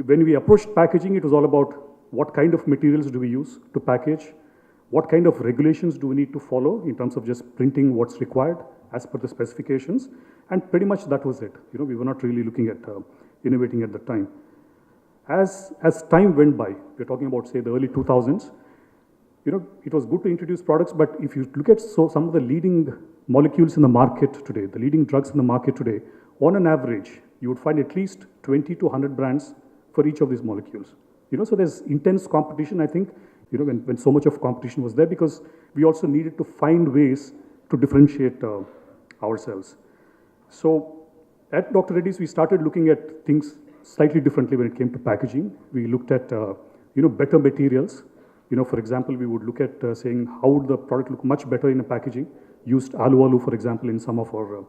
when we approached packaging, it was all about what kind of materials do we use to package, what kind of regulations do we need to follow in terms of just printing what's required as per the specifications, and pretty much that was it. We were not really looking at innovating at the time. As time went by, we're talking about, say, the early 2000s, it was good to introduce products, but if you look at some of the leading molecules in the market today, the leading drugs in the market today, on an average, you would find at least 20 to 100 brands for each of these molecules. So there's intense competition, I think, when so much of competition was there, because we also needed to find ways to differentiate ourselves. So at Dr. Reddy's, we started looking at things slightly differently when it came to packaging. We looked at, better materials. For example, we would look at saying how would the product look much better in a packaging, used alu, for example, in some of our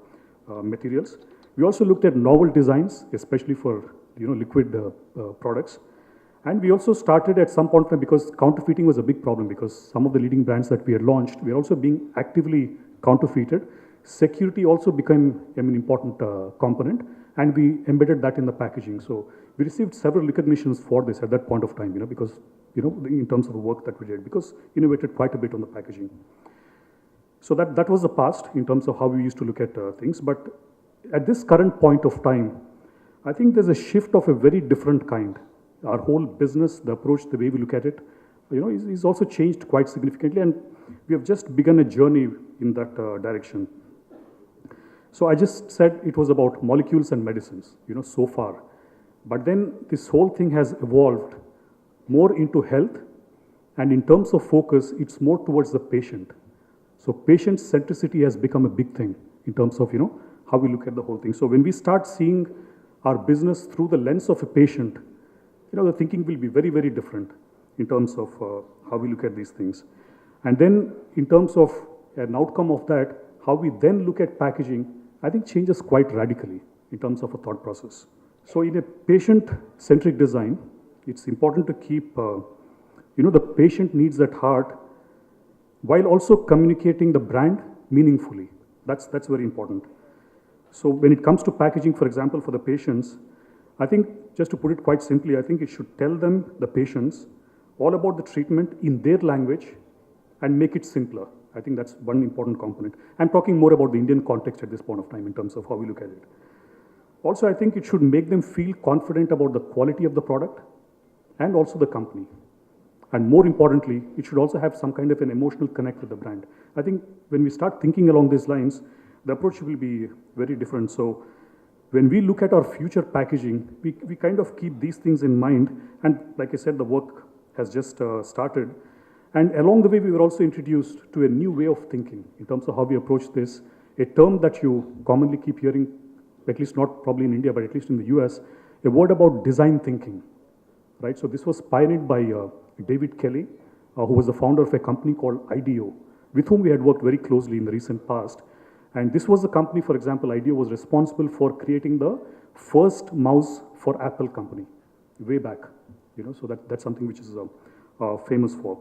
materials. We also looked at novel designs, especially for, liquid products. And we also started at some point, because counterfeiting was a big problem, because some of the leading brands that we had launched were also being actively counterfeited. Security also became an important component, and we embedded that in the packaging. So we received several recognitions for this at that point of time, because, in terms of the work that we did, because innovated quite a bit on the packaging. So that was the past in terms of how we used to look at things. But at this current point of time, I think there's a shift of a very different kind. Our whole business, the approach, the way we look at it, is also changed quite significantly, and we have just begun a journey in that direction. So I just said it was about molecules and medicines, so far. But then this whole thing has evolved more into health, and in terms of focus, it's more towards the patient. So patient centricity has become a big thing in terms of, how we look at the whole thing. So when we start seeing our business through the lens of a patient, the thinking will be very, very different in terms of how we look at these things. And then in terms of an outcome of that, how we then look at packaging, I think changes quite radically in terms of a thought process. So in a patient-centric design, it's important to keep, the patient needs at heart, while also communicating the brand meaningfully. That's very important. So when it comes to packaging, for example, for the patients, I think, just to put it quite simply, I think it should tell them, the patients, all about the treatment in their language and make it simpler. I think that's one important component. I'm talking more about the Indian context at this point of time in terms of how we look at it. Also, I think it should make them feel confident about the quality of the product and also the company. And more importantly, it should also have some kind of an emotional connect with the brand. I think when we start thinking along these lines, the approach will be very different. So when we look at our future packaging, we kind of keep these things in mind. And like I said, the work has just started. And along the way, we were also introduced to a new way of thinking in terms of how we approach this, a term that you commonly keep hearing, at least not probably in India, but at least in the US, a word about design thinking, right? So this was pioneered by David Kelly, who was the founder of a company called IDEO, with whom we had worked very closely in the recent past. And this was the company, for example, IDEO was responsible for creating the first mouse for Apple company way back. So that's something which is famous for.